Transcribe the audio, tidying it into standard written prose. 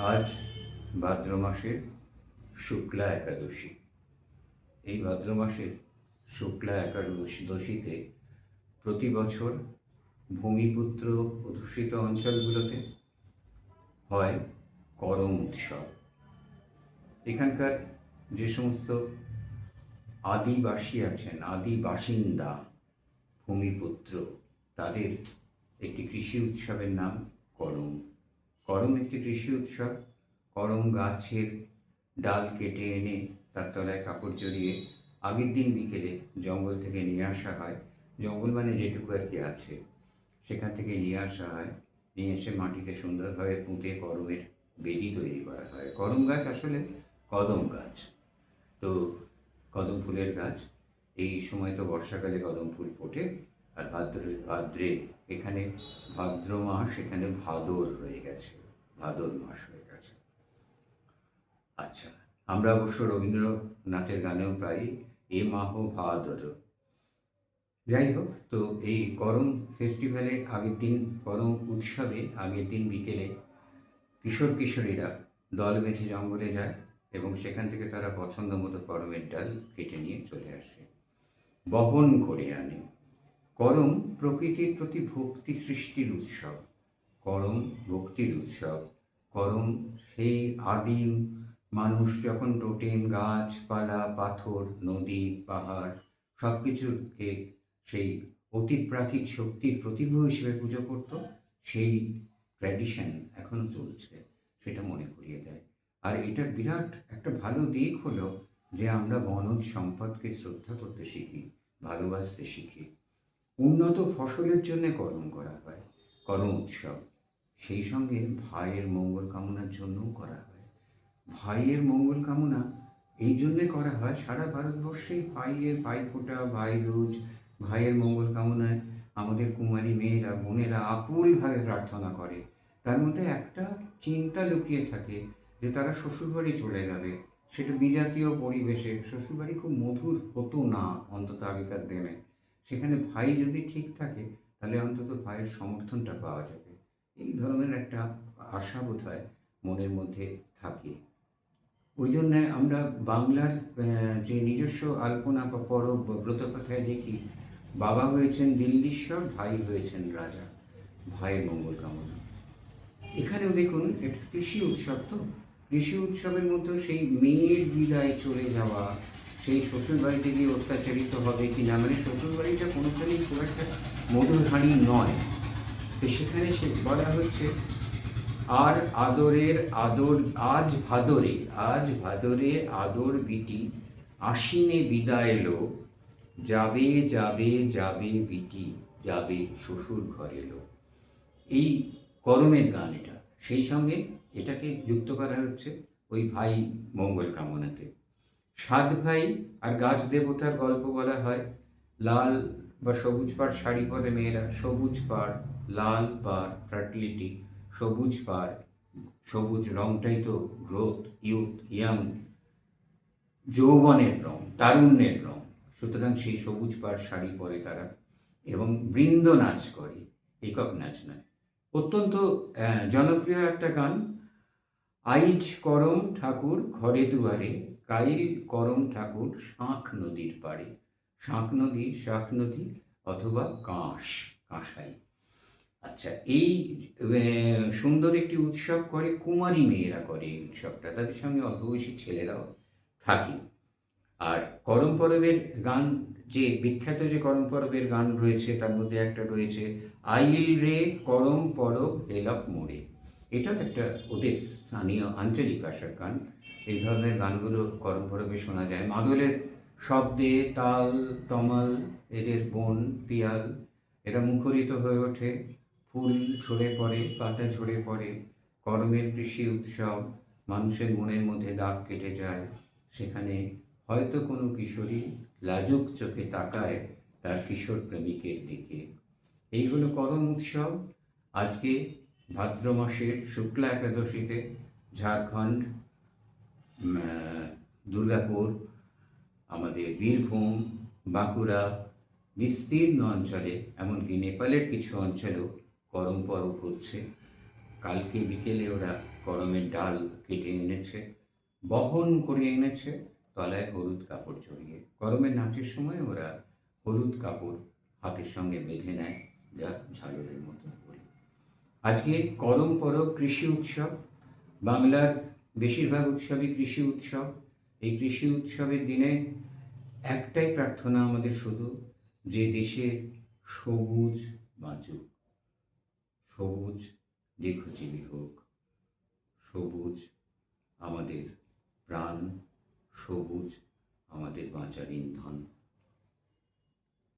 আজ ভাদ্র মাসের শুক্লা একাদশী। এই ভাদ্র মাসের শুক্লা একাদশীতে প্রতি বছর ভূমিপুত্র অধ্যুষিত অঞ্চলগুলোতে হয় করম উৎসব। এখানকার যে সমস্ত আদিবাসী আছেন, আদি বাসিন্দা, ভূমিপুত্র, তাদের একটি কৃষি উৎসবের নাম করম। করম একটি কৃষি উৎসব। করম গাছের ডাল কেটে এনে তার তলায় কাপড় জড়িয়ে আগের দিন বিকেলে জঙ্গল থেকে নিয়ে আসা হয়। জঙ্গল মানে যেটুকু আর কি আছে, সেখান থেকে নিয়ে আসা হয়। নিয়ে এসে মাটিতে সুন্দরভাবে পুঁতে করমের বেদি তৈরি করা হয়। করম গাছ আসলে কদম গাছ। তো কদম ফুলের গাছ। এই সময় তো বর্ষাকালে কদম ফুল ফোটে। আর ভাদ্রে এখানে ভাদ্র মাস, এখানে ভাদর হয়ে গেছে, ভাদর মাস হয়ে গেছে। আচ্ছা, আমরা অবশ্য রবীন্দ্রনাথের গানেও প্রায় এ মাহ ভাদর। যাই হোক, তো এই করম ফেস্টিভ্যালে আগের দিন, করম উৎসবে আগের দিন বিকেলে কিশোর কিশোরীরা দল বেঁধে জঙ্গলে যায় এবং সেখান থেকে তারা পছন্দ মতো করমের ডাল কেটে নিয়ে চলে আসে, বহন করে আনে। করম প্রকৃতির প্রতি ভক্তি সৃষ্টির উৎসব। করম ভক্তির উৎসব। করম সেই আদিম মানুষ যখন টোটেম, গাছপালা, পাথর, নদী, পাহাড় সব কিছুকে সেই অতিপ্রাকৃত শক্তির প্রতিভ হিসেবে পুজো করত, সেই ট্র্যাডিশন এখনও চলছে, সেটা মনে করিয়ে দেয়। আর এটার বিরাট একটা ভালো দিক হলো যে আমরা বনজ সম্পদকে শ্রদ্ধা করতে শিখি, ভালোবাসতে শিখি। উন্নত ফসলের জন্য করম করা হয়, করম উৎসব। সেই সঙ্গে ভাইয়ের মঙ্গল কামনার জন্যও করা হয়। ভাইয়ের মঙ্গল কামনা এই জন্যে করা হয়, সারা ভারতবর্ষেই ভাইয়ের ভাইফোঁটা, ভাইদুজ, ভাইয়ের মঙ্গল কামনায় আমাদের কুমারী মেয়েরা, বোনেরা আকুলভাবে প্রার্থনা করে। তার মধ্যে একটা চিন্তা লুকিয়ে থাকে যে তারা শ্বশুরবাড়ি চলে যাবে, সেটা বিজাতীয় পরিবেশে। শ্বশুরবাড়ি খুব মধুর হতো না অন্তত আগেকার দিনে। সেখানে ভাই যদি ঠিক থাকে তাহলে অন্তত ভাইয়ের সমর্থনটা পাওয়া যাবে, এই ধরনের একটা আশা বোধহয় মনের মধ্যে থাকে। ওই জন্যে আমরা বাংলার যে নিজস্ব আলপনা বা পরব বা ব্রতকথায় দেখি, বাবা হয়েছেন দিল্লীশ্বর, ভাই হয়েছেন রাজা, ভাইয়ের মঙ্গল কামনা। এখানেও দেখুন, এটা কৃষি উৎসব। তো কৃষি উৎসবের মধ্যে সেই মেয়ের বিদায় চলে যাওয়া, সেই শ্বশুর বাড়িতে গিয়ে অত্যাচারিত হবে কি না, মানে শ্বশুর বাড়িটা কোনোখানেই খুব একটা মধুর হাঁড়ি নয়। তো সেখানে সে বলা হচ্ছে, আর আদরের আদর আজ ভাদরে, আজ ভাদরে আদর বিটি আশ্বিনে বিদায় এলো, যাবে যাবে যাবে বিটি, যাবে শ্বশুর ঘরে এলো। এই করমের গান এটা। সেই সঙ্গে এটাকে যুক্ত করা হচ্ছে ওই ভাই মঙ্গল কামনাতে। সাত ভাই আর গাছ দেবতার গল্প বলা হয়। লাল বা সবুজ পাড় শাড়ি পরে মেয়েরা, সবুজ পাড়, লাল পাড় ফার্টিলিটি, সবুজ পাড়, সবুজ রংটাই তো গ্রোথ, ইউথ, ইয়াং, যৌবনের রং, তারুণ্যের রং। সুতরাং সেই সবুজ পাড় শাড়ি পরে তারা এবং বৃন্দ নাচ করে, একক নাচ নয়। অত্যন্ত জনপ্রিয় একটা গান। আইজ করম ঠাকুর ঘরে দুয়ারে, কাইল করম ঠাকুর শাঁখ নদীর পাড়ে। শাঁখ নদী, শাঁখ নদী অথবা কাঁস, কাঁসাই। আচ্ছা, এই সুন্দর একটি উৎসব করে কুমারী মেয়েরা করে এই উৎসবটা, তাদের সঙ্গে অল্পবয়সী ছেলেরাও থাকে। আর করম পরবের গান, যে বিখ্যাত যে করম পরবের গান রয়েছে তার মধ্যে একটা রয়েছে, আইল রে করম পরব হেলক মোড়ে। এটাও একটা ওদের স্থানীয় আঞ্চলিক ভাষার গান। এই ধরনের গানগুলো করম পরবে শোনা যায়। মাদলের শব্দে তাল, তমাল, এদের বন, পিয়াল, এরা মুখরিত হয়ে ওঠে। ফুল ঝরে পড়ে, পাতা ঝরে পড়ে। করমের কৃষি উৎসব, মানুষের মনের মধ্যে দাগ কেটে যায়। সেখানে হয়তো কোনো কিশোরী লাজুক চোখে তাকায় তার কিশোর প্রেমিকের দিকে। এই হলো করম উৎসব। আজকে ভাদ্র মাসের শুক্লা একাদশীতে ঝাড়খণ্ড, দুর্গাপুর, আমাদের বীরভূম, বাঁকুড়া, বিস্তীর্ণ অঞ্চলে, এমনকি নেপালের কিছু অঞ্চলেও করম পরব হচ্ছে। কালকে বিকেলে ওরা করমের ডাল কেটে এনেছে, বহন করে এনেছে তলায় হলুদ কাপড় জড়িয়ে। করমের নাচের সময় ওরা হলুদ কাপড় হাতের সঙ্গে বেঁধে নেয়, যা ঝালরের মতো পড়ে। আজকে করম পরব কৃষি উৎসব। বাংলার বেশিরভাগ উৎসবই কৃষি উৎসব। এই কৃষি উৎসবের দিনে একটাই প্রার্থনা আমাদের শুধু, যে দেশে সবুজ বাঁচুক, সবুজ দীর্ঘজীবী হোক, সবুজ আমাদের প্রাণ, সবুজ আমাদের বাঁচার ইন্ধন।